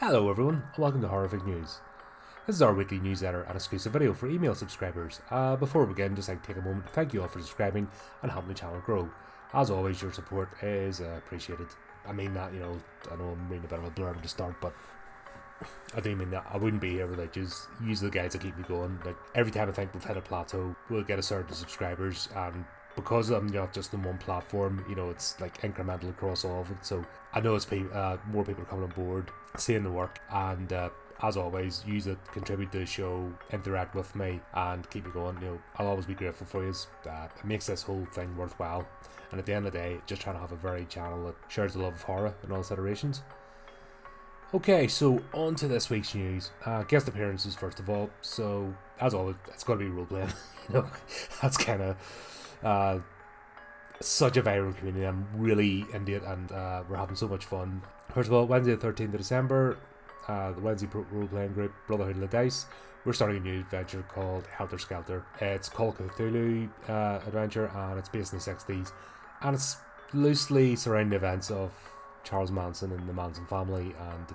Hello everyone, and welcome to HORRORific News. This is our weekly newsletter and exclusive video for email subscribers. Before we begin, just like to take a moment to thank you all for subscribing and helping the channel grow. As always, your support is appreciated. I mean that, I know I'm reading a bit of a blurb to start, but I do mean that. I wouldn't be here without just use the guides that keep me going. Like every time I think we've hit a plateau, we'll get a certain subscribers, and because I'm not just on one platform, it's like incremental across all of it. So I know it's more people coming on board, seeing the work, and as always, use it, contribute to the show, interact with me, and keep me going. I'll always be grateful for you. It makes this whole thing worthwhile. And at the end of the day, just trying to have a varied channel that shares the love of horror in all its iterations. Okay, so on to this week's news. Guest appearances first of all. So as always, it's got to be role playing. That's kind of such a viral community. I'm really into it, and we're having so much fun. First of all, Wednesday the 13th of December, the Wednesday role-playing group Brotherhood of the Dice, we're starting a new adventure called Helter Skelter. It's Call of Cthulhu adventure, and it's based in the 60s, and it's loosely surrounding events of Charles Manson and the Manson family, and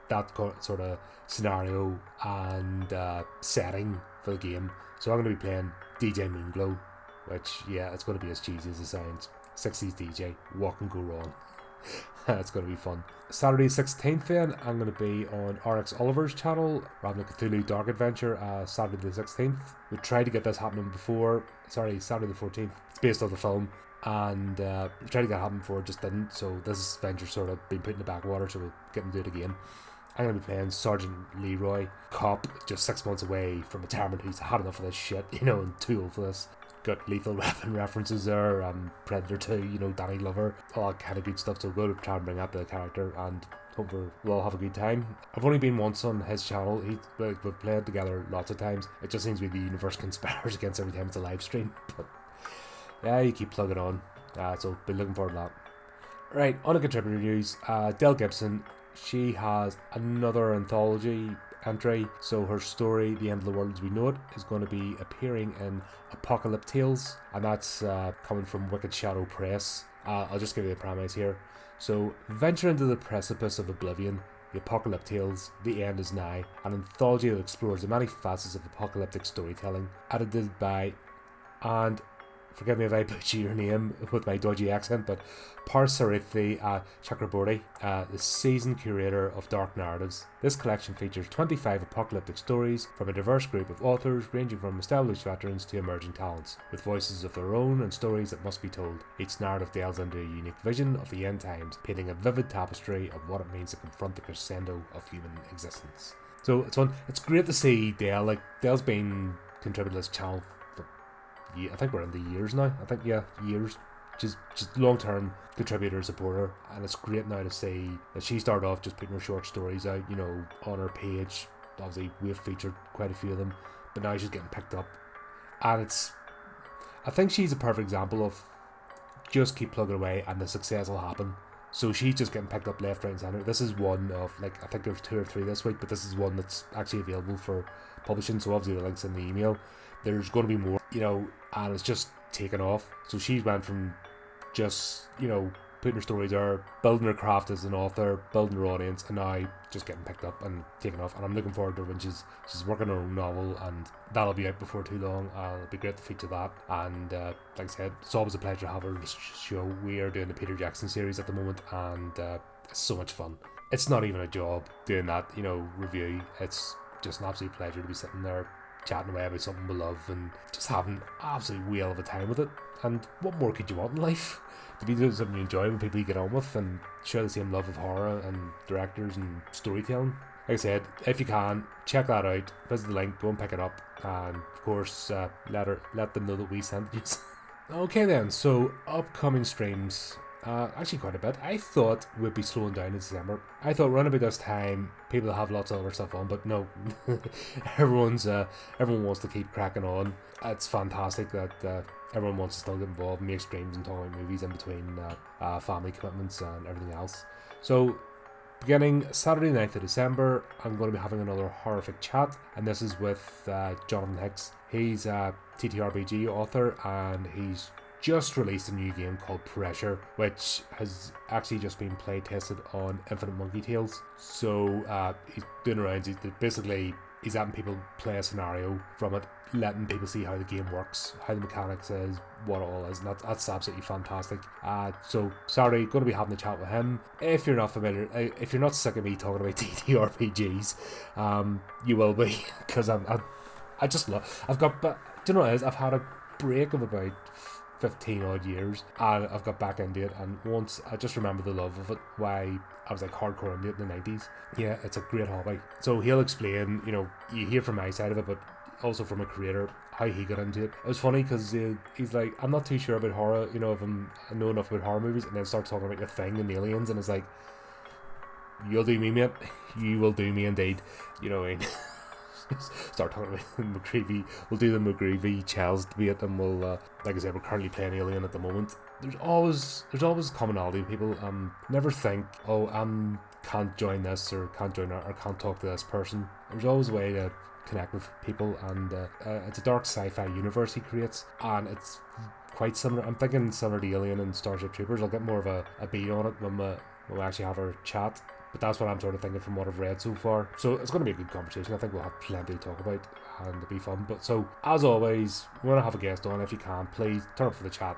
that sort of scenario and setting for the game. So I'm going to be playing DJ Meanglow, which, yeah, it's going to be as cheesy as it sounds. 60s DJ, what can go wrong? It's going to be fun. Saturday 16th then, I'm going to be on RX Oliver's channel. We're having a Cthulhu Dark Adventure, Saturday the 16th. We tried to get this happening before, Saturday the 14th. It's based on the film, and we tried to get it happening before, it just didn't. So this adventure sort of been put in the backwater, so we'll get to do it again. I'm going to be playing Sergeant Leroy, cop, just 6 months away from retirement. He's had enough of this shit, and too old for this. Got Lethal Weapon references there, Predator 2, Danny Glover, all that kind of good stuff. So we're going to try and bring up the character and hope we'll all have a good time. I've only been once on his channel. We've played together lots of times. It just seems to be the universe conspires against every time it's a live stream. But yeah, you keep plugging on. So be looking forward to that. Right, on a contributor news, Del Gibson, she has another anthology entry. So her story, The End of the World as We Know It, is going to be appearing in Apocalypse Tales, and that's coming from Wicked Shadow Press. I'll just give you the premise here. So, venture into the precipice of oblivion. The Apocalypse Tales, The End Is Nigh, an anthology that explores the many facets of apocalyptic storytelling, edited by, and forgive me if I butcher your name with my dodgy accent, but Parsarithi Chakraborty, the seasoned curator of dark narratives. This collection features 25 apocalyptic stories from a diverse group of authors ranging from established veterans to emerging talents, with voices of their own and stories that must be told. Each narrative delves into a unique vision of the end times, painting a vivid tapestry of what it means to confront the crescendo of human existence. So it's fun. It's great to see Dale. Like, Dale's been contributing to this channel. I think we're in the years now. Years. She's long-term contributor, supporter, and it's great now to see that she started off just putting her short stories out, on her page. Obviously, we've featured quite a few of them, but now she's getting picked up, and I think she's a perfect example of just keep plugging away and the success will happen. So she's just getting picked up left, right, and centre. This is one of, I think there's 2 or 3 this week, but this is one that's actually available for publishing. So obviously the link's in the email. There's going to be more, and it's just taken off. So she's went from just, putting her stories there, building her craft as an author, building her audience, and now just getting picked up and taken off. And I'm looking forward to when she's working her own novel, and that'll be out before too long. It'll be great to feature that. And like I said, it's always a pleasure to have her on this show. We are doing the Peter Jackson series at the moment, and it's so much fun. It's not even a job doing that, review. It's just an absolute pleasure to be sitting there chatting away about something we love and just having an absolute whale of a time with it. And what more could you want in life? To be doing something you enjoy with people you get on with and share the same love of horror and directors and storytelling. Like I said, if you can, check that out, visit the link, go and pick it up, and of course let them know that we sent you. Okay then, so upcoming streams. Actually quite a bit. I thought we'd be slowing down in December. I thought around about this time people have lots of other stuff on, but no. everyone wants to keep cracking on. It's fantastic that everyone wants to still get involved, make streams and talk about movies in between family commitments and everything else. So beginning Saturday 9th of December, I'm going to be having another HORRORific chat, and this is with Jonathan Hicks. He's a TTRPG author, and he's just released a new game called Pressure, which has actually just been play tested on Infinite Monkey Tales. So he's doing around. He's letting people play a scenario from it, letting people see how the game works, how the mechanics is, what it all is, and that's absolutely fantastic. So Saturday, going to be having a chat with him. If you're not familiar, if you're not sick of me talking about TTRPGs, you will be, because I just love. But do you know what it is? I've had a break of about 15 odd years, and I've got back into it, and once I just remember the love of it, why I was like hardcore into it in the 90s. Yeah, it's a great hobby. So he'll explain, you hear from my side of it, but also from a creator, how he got into it. It was funny because he's like, I'm not too sure about horror, if I know enough about horror movies, and then starts talking about The Thing and Aliens, and it's like, you'll do me, mate. You will do me indeed. You know what I mean? Start talking about McGreevy. We'll do the McGreevy Chels debate, and we'll, like I said, we're currently playing Alien at the moment. There's always commonality. People never think, oh, can't join this, or can't join that, or can't talk to this person. There's always a way to connect with people, and it's a dark sci-fi universe he creates, and it's quite similar. I'm thinking similar to Alien and Starship Troopers. I'll get more of a beat on it when we'll actually have our chat. But that's what I'm sort of thinking from what I've read so far. So it's going to be a good conversation. I think we'll have plenty to talk about, and it'll be fun. But so, as always, we want to have a guest on. If you can, please turn up for the chat.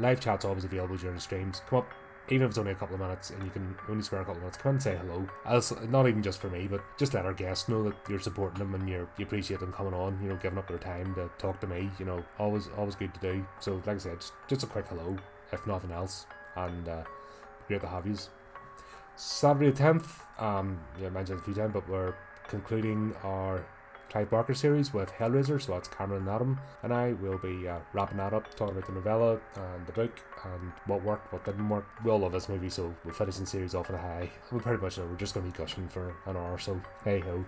Live chat's always available during the streams. Come up, even if it's only a couple of minutes, and you can only spare a couple of minutes, come in and say hello. Not even just for me, but just let our guests know that you're supporting them and you appreciate them coming on, giving up their time to talk to me. Always good to do. So, like I said, just a quick hello, if nothing else. And great to have yous. Saturday the 10th, I mentioned it a few times, but we're concluding our Clive Barker series with Hellraiser, so that's Cameron and Adam, and I will be wrapping that up, talking about the novella and the book, and what worked, what didn't work. We all love this movie, so we're finishing the series off on a high. We pretty much know we're just going to be gushing for an hour, so hey ho.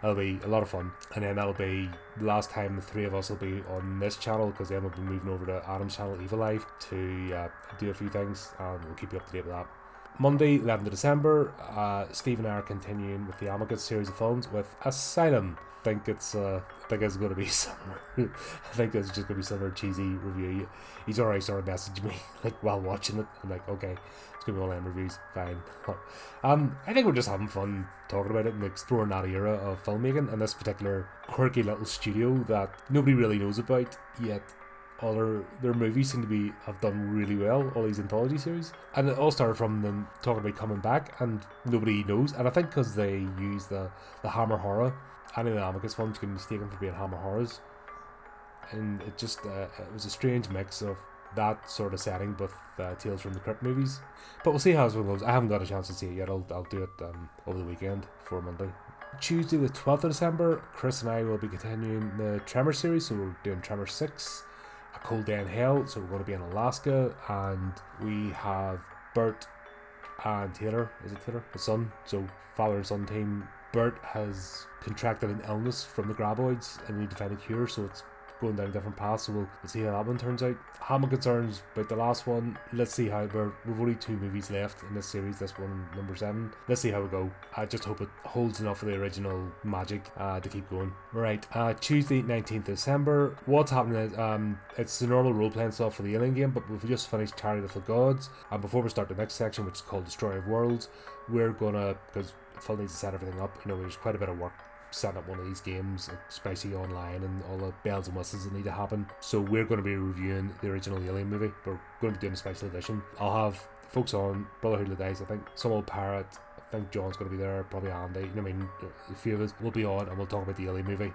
It'll be a lot of fun, and then that'll be the last time the three of us will be on this channel, because then we'll be moving over to Adam's channel, Evil Live, to do a few things, and we'll keep you up to date with that. Monday, 11th of December, Steve and I are continuing with the Amicus series of films with Asylum. I think it's going to be similar. I think it's just going to be similar cheesy review. He's already started messaging me like while watching it. I'm like, okay, it's going to be all them reviews, fine. I think we're just having fun talking about it and exploring that era of filmmaking and this particular quirky little studio that nobody really knows about yet. All their movies seem to have done really well, all these anthology series, and it all started from them talking about coming back, and nobody knows. And I think because they use the Hammer Horror, any of the Amicus films can be mistaken for being Hammer Horrors, and it just it was a strange mix of that sort of setting with Tales from the Crypt movies. But we'll see how this one goes. I haven't got a chance to see it yet. I'll do it over the weekend for Monday. Tuesday the 12th of December, Chris and I will be continuing the Tremor series, so we're doing Tremor 6. A Cold Day in Hell, so we're going to be in Alaska, and we have Bert and Taylor, the son, so father and son team. Bert has contracted an illness from the graboids and need to find a cure, so it's going down different paths, so we'll see how that one turns out. Having concerns about the last one. Let's see how we've only 2 movies left in this series, this one number 7. Let's see how we go. I just hope it holds enough of the original magic to keep going. Right, Tuesday 19th December, what's happening is it's the normal role-playing stuff for the Alien game, but we've just finished Chariot of the Gods, and before we start the next section, which is called Destroyer of Worlds, we're gonna, because Phil needs to set everything up, there's quite a bit of work setting up one of these games, especially online, and all the bells and whistles that need to happen. So we're going to be reviewing the original Alien movie. We're going to be doing a special edition. I'll have folks on, Brotherhood of the Dice, I think, some old parrot, I think John's going to be there, probably Andy, a few of us will be on, and we'll talk about the Alien movie.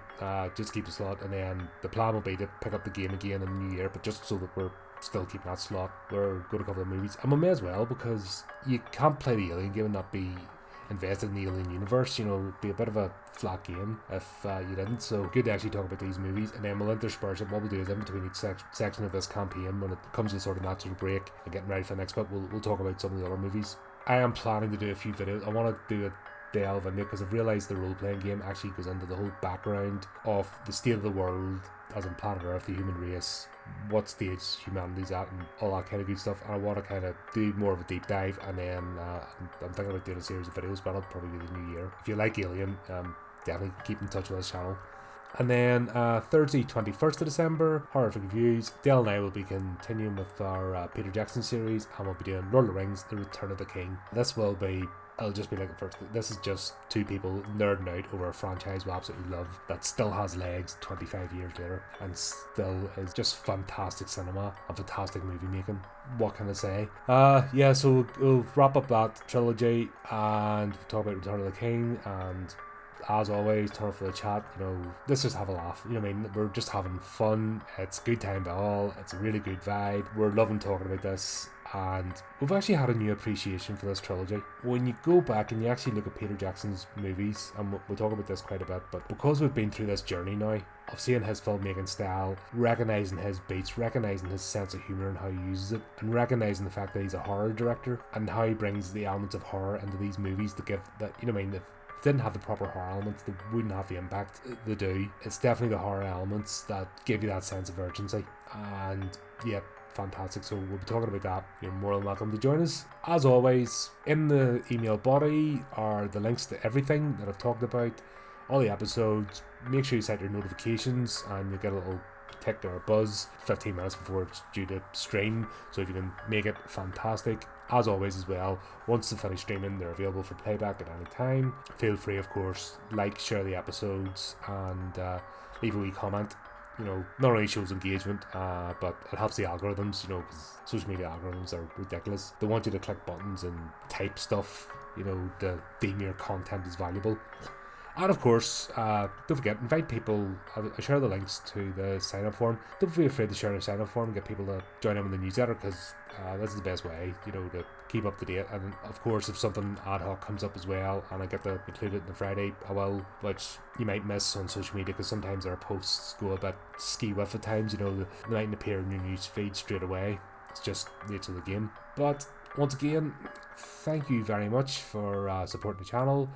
Just keep the slot, and then the plan will be to pick up the game again in the new year, but just so that we're still keeping that slot, we're going to cover the movies. And we may as well, because you can't play the Alien game and not be invested in the Alien universe. It'd be a bit of a flat game if you didn't. So good to actually talk about these movies, and then we'll intersperse it. What we'll do is in between each section of this campaign, when it comes to sort of natural break and getting ready for the next bit, we'll talk about some of the other movies. I am planning to do a few videos. I want to do a delve into it because I've realised the role-playing game actually goes into the whole background of the state of the world, as in planet Earth, the human race, what stage humanity's at, and all that kind of good stuff. And I want to kind of do more of a deep dive, and then I'm thinking about doing a series of videos, but it'll probably be the new year. If you like Alien, definitely keep in touch with this channel. And then Thursday 21st of December, Horrific Reviews. Dale and I will be continuing with our Peter Jackson series, and we'll be doing Lord of the Rings, The Return of the King. This will be, it'll just be like the first, this is just two people nerding out over a franchise we absolutely love that still has legs 25 years later and still is just fantastic cinema and fantastic movie making. What can I say? Yeah, so we'll wrap up that trilogy and talk about Return of the King, and as always, turn up for the chat. Let's just have a laugh. I mean, we're just having fun. It's a good time by all. It's a really good vibe. We're loving talking about this, and we've actually had a new appreciation for this trilogy. When you go back and you actually look at Peter Jackson's movies, and we'll talk about this quite a bit, but because we've been through this journey now of seeing his filmmaking style, recognizing his beats, recognizing his sense of humor and how he uses it, and recognizing the fact that he's a horror director and how he brings the elements of horror into these movies to give that, if didn't have the proper horror elements, they wouldn't have the impact they do. It's definitely the horror elements that give you that sense of urgency, and yeah, fantastic. So we'll be talking about that. You're more than welcome to join us. As always, in the email body are the links to everything that I've talked about, all the episodes. Make sure you set your notifications and you get a little tick or a buzz 15 minutes before it's due to stream, so if you can make it, fantastic. As always as well, once they finish streaming, they're available for playback at any time. Feel free, of course, share the episodes, and leave a wee comment. Not only shows engagement, but it helps the algorithms, because social media algorithms are ridiculous. They want you to click buttons and type stuff, to deem your content as valuable. And of course, don't forget, invite people. I share the links to the sign up form. Don't be afraid to share the sign up form and get people to join in with the newsletter, because this is the best way, to keep up to date. And of course, if something ad hoc comes up as well and I get to include it in the Friday, I will, which you might miss on social media because sometimes our posts go a bit ski-whiff at times. They mightn't appear in your news feed straight away. It's just the nature of the game. But once again, thank you very much for supporting the channel.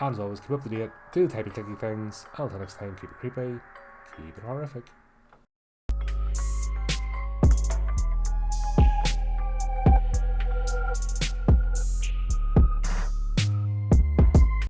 And as always, keep up to date, do the type of clicky things, and until next time, keep it creepy, keep it horrific.